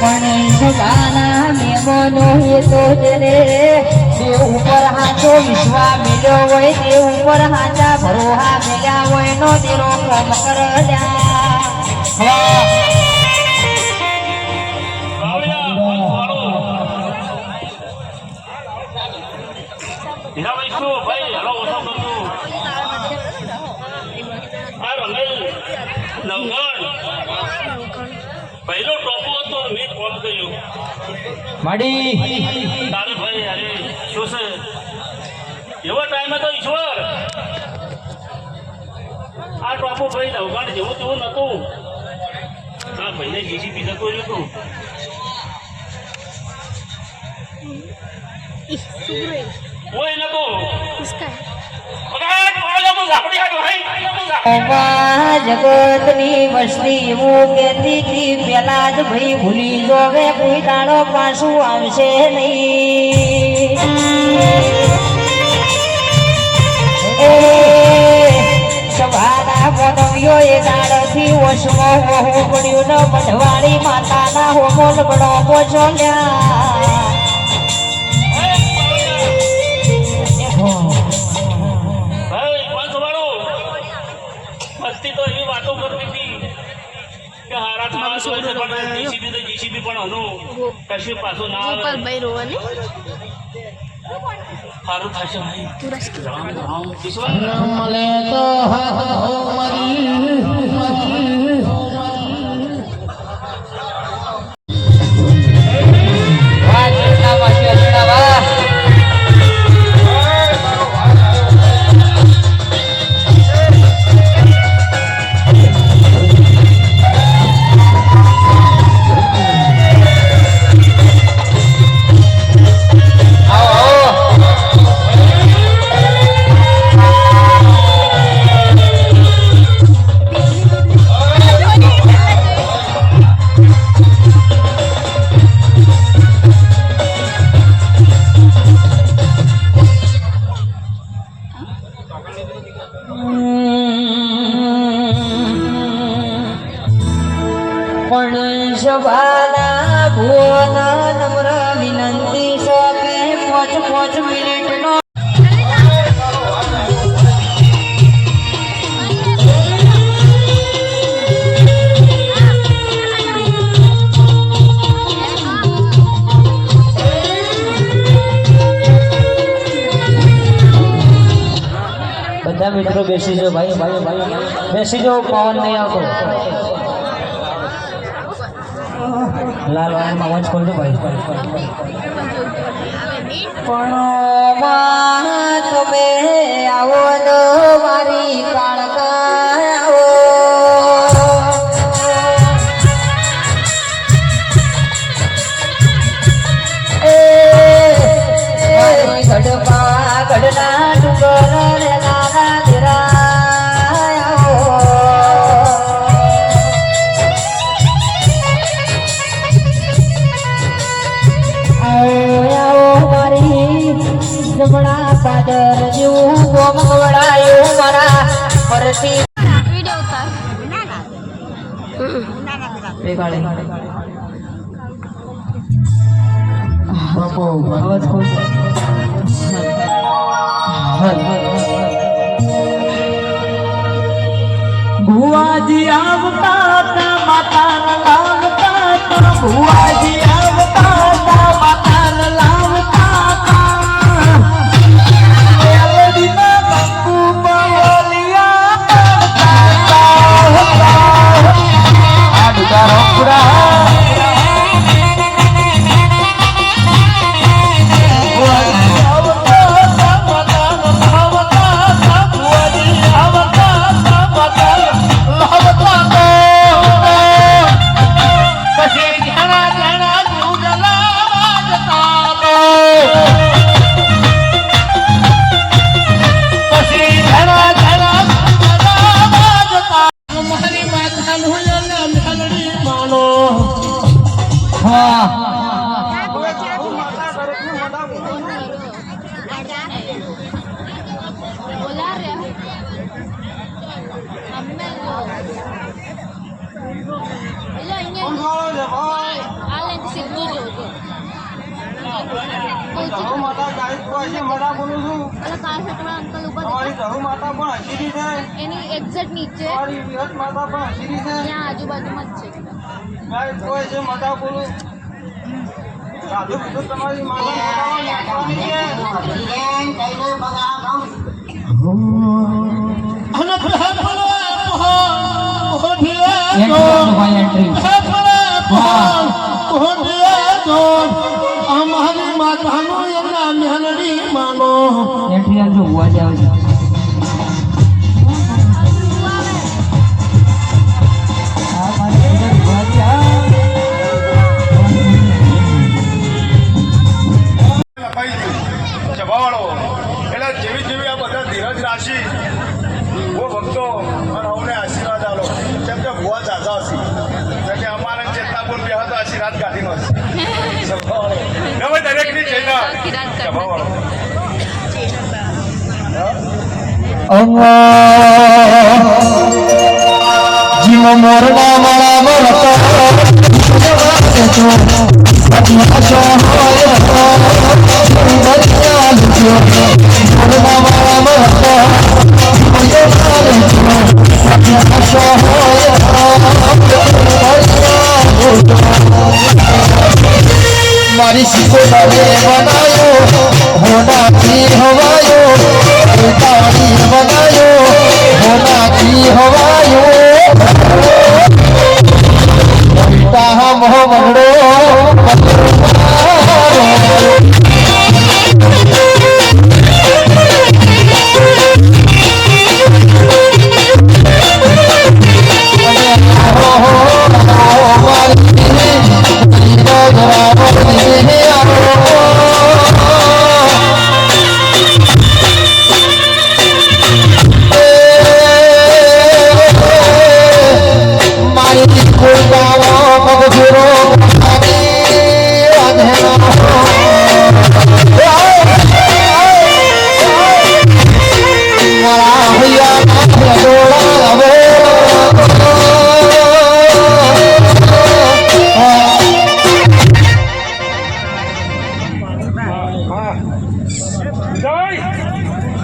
પણ સગાના મેમનો એ તો જરે દેવ ઉપર હાથો વિશ્વા મેલ્યો હોય દેવ ઉપર હાથા ભરોહા મેલ્યા હોય નો દેરો કોમ કરલ્યા પહેલો ટોપો હતો મેં ફોન કર્યો માડી તારે ભાઈ અરે શું છે એવો ટાઈમ હતો ઈશ્વર આ ટોપો ભાઈ નવગાણ જેવું તેવું નતું આ ભાઈને જીસીબી નતો રહ્યું કોઈ નતું જગતની વસ્તી એવું કેતી હતી પેલા જ ભાઈ ભૂલી જોવે કોઈ દાડો પાછું આવશે નહીં સવારા પદવીઓ એ દાડથી ઓછમાં હોવું પડ્યું ન મઢવાળી માતાના હોમો લગડો પોચોલ્યા તો એવી વાતો કરતી હતી કે હારા તમારા જીસીબી તો જીસીબી પણ હનું કશું પાછું ના આવે સારું થશે રામ રામ મળે તો પણ સભાના ભુવના નમ્ર વિનંતી છે કે 5 મિનિટનો બધા મિત્રો બેસી જાઓ ભાઈ બેસી જાઓ પવન નહીં આવતો લાલ વાયરમાં વંચ ખોલજો ભાઈ પણ તમે આવો તો મારી કાળકા આવો ગઢપા ગઢના ડુંગર રે નાના ધીરા જમણા પાદર જેવું ગોમ વડાયું મારા પરથી વિડિયો ઉતાર બેગાડે બાપો અવાજ ખોલ ભુવાજી આવતા તા માતા લાવતા તા ભુવાજી આવતા તા માતા લાવતા ધરો માતા ગાય પાસે મરા બોલું છું. પેલા કાળા શર્ટવાળા અંકલ ઉભા તમારી હતા. ધરો માતા પણ હસીરી છે. એની એક્ઝેક્ટ નીચે તમારી વિહત માતા પણ હસીરી છે. ત્યાં આજુબાજુમાં જ છે. ગાય કોઈ છે માતા બોલું. સાધુ કીધું તમારી માતા નાખવાની છે. અમારી માતાનો એમના મેલડી માનો એન્ટ્રી આપજો ભુવાજી આવે છે હા મારી અંદર ભુવાજી જવાવાળો એટલે જેવી જેવી આ બધા ધીરજ રાશિ બહુ ભક્તો અને અમને આશીર્વાદ આલો કેમ કે ભુવા જાજા હશે કેમ કે અમારે ચેતનાપુર બે હતો આશીર્વાદ કાઢીનો હશે દરેકની ચેતના જવાવાળો જીવ મોરડા મારા મરતા મારી શીખો બનાયો હોના કી હવાયો તારી બનાયો હોના કી હવાયો તાહા મોહ મંડો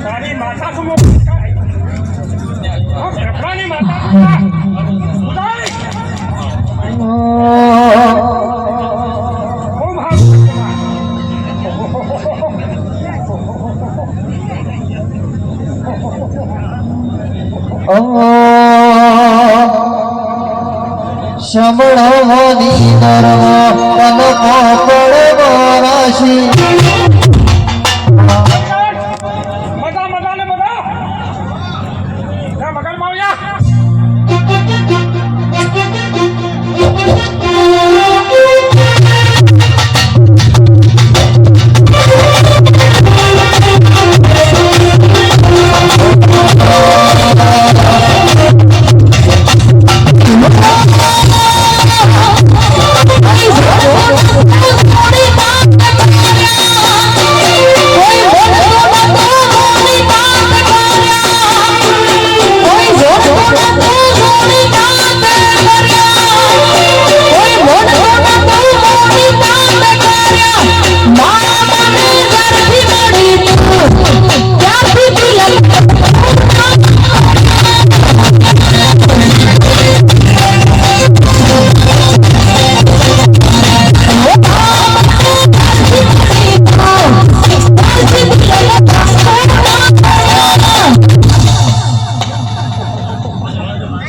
તારી માતા શું રખડાની માતા શમણોની નરમ પલકો પડવો રાશી મજા મજા ને બધા મગન માવ્યા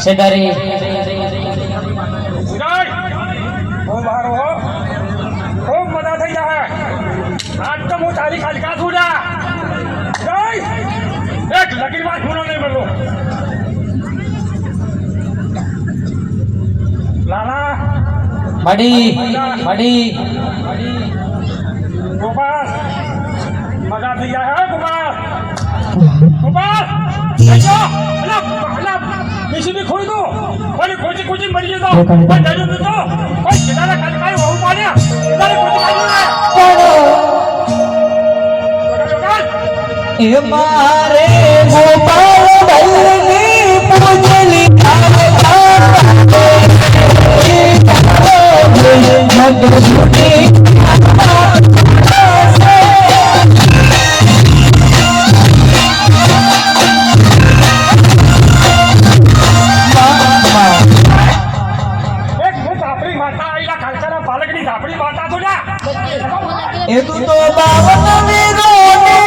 સેડારી ખૂબ હારો હો ખૂબ મજા થઈ જાય આજ તો હું તારી ખાલી છોડ્યા એક લગી વાત પૂરો નહીં મળો લાલા મડી મડી ગોપાલ મજા થઈ જાય હે ગોપાલ ગોપાલ મિશીબી ખોઈ દો કોની ખોજી ખોજી મરી જતો કોઈ ડર્યું નતો કોઈ કેદારા કાઈ હોવું પાડ્યા કેદારે ખોજી કાઢ્યું એ મારે ગોપાલ બલ્લની પૂજલી જગ એ તું તો બાવન વીરોની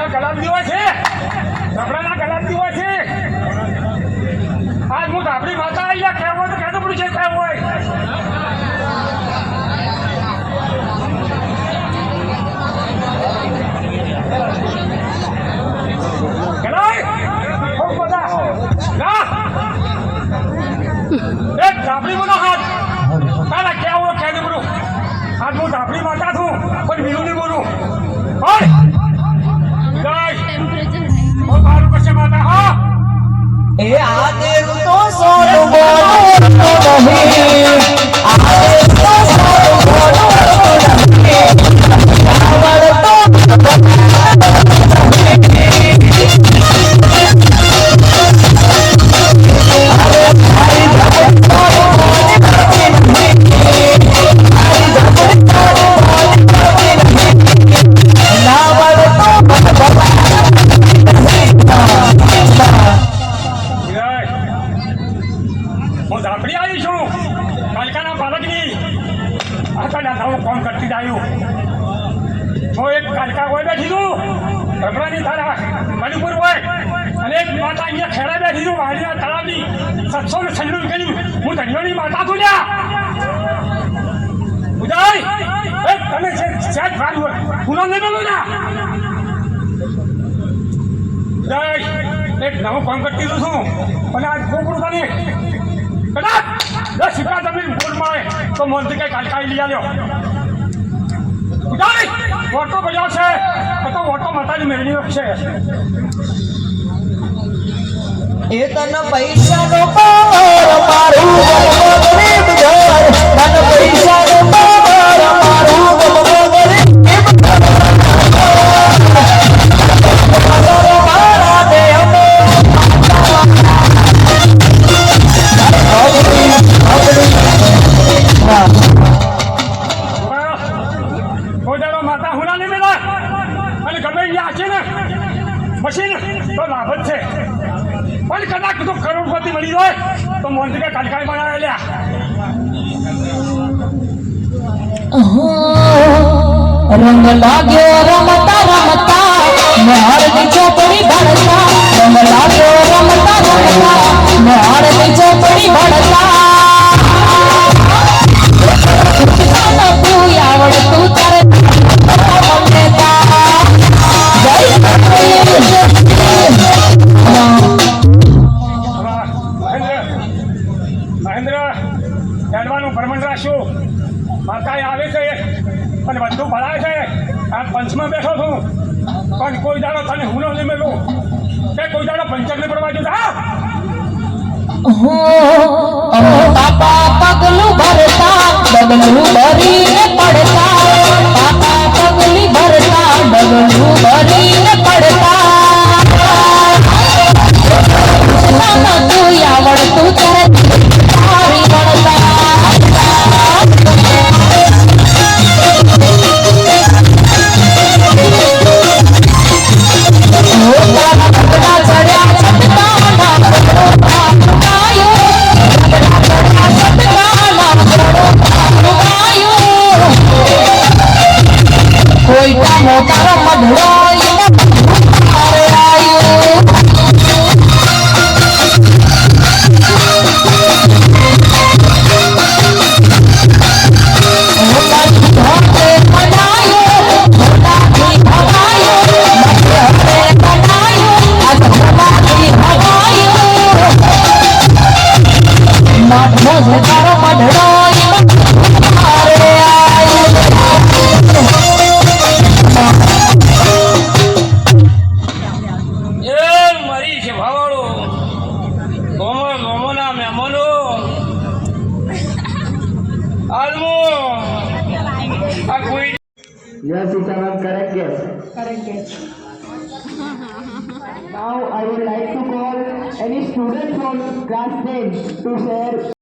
ગલાબી હોય છે રબડાના ગલાબી હોય છે આજ હું આપણી માતા અહીંયા કહેવું હોય તો કહેતો પડ્યું છે કહેવું હોય ધાબળી બોલો હાથ તારા ક્યાં હોય ક્યાં બોલું હાથ હું ધાબળી માતા છું પણ બીજું નહીં બોલું મારું કશે માતા હા એ આ દેવ તો સોનું બોલો નહીં આ દેવ તો સોનું બોલો નહીં આવડતો હું ધાબળી આવી છું કાલકાના બાળકની આખા કોમ કરતી આવ્યું હું એક કાલકા હોય બેઠી છું રબડાની તારા મણિપુર હોય અને એક માતા અહીંયા ખેડા બેઠી છું વાડીના તળાવની 796 કરી હું ધણીઓની માતા છું લ્યા ઉદય તમે સેજ ભાઈ હોય પૂરો નહીં બોલો ના ઉદય એક નવું કામ કરતી છું અને આ છોકરું તને કદાચ 10 સિક્કા જમીન બોર્ડ મળે તો મોનથી કઈ કાલકાઈ લઈ આવ્યો ઉદય ઓટો બજાવ છે તો ઓટો માતાની મેળવી છે એ તને પૈસાનો પાર મારું ગરીબ ઘર તને પૈસાનો પાર મારું ગરીબ મારા દેવ ગોજારો માતા હુના નહીં મેળા અને ગમે અહીંયા છે ને મશીન તો લાભ જ છે પણ કદાચ તો કરોડપતિ મળી જાય તો મોંધી કાલકાઈ બનાવે લ્યા રંગ લાગ્યો રમતા રમતા મહારની ચોપડી ભણતા રંગ લાગ્યો રમતા રમતા મહારની ચોપડી ભણતા તું આવડતું તારે મહેન્દ્ર હેડવાનું ભ્રમણ રાખ્યું માતા આવે છે અને બધું ભરાય છે આ પંચમાં બેઠો છું પણ કોઈ દાડો તને હુનો નહીં મેલું કે કોઈ દાડો પંચર ને પડવા જતા પાપા પગલું ભરતા ડગલું ભરીને પડતા પાપા પગલી ભરતા ડગલું ભરીને પડતા તું આવડતું તારે તારી ભણતા કોઈ મોટારો મધડો Yes, it's an correct guess. Correct guess. Now I would like to call any student from class 10 to share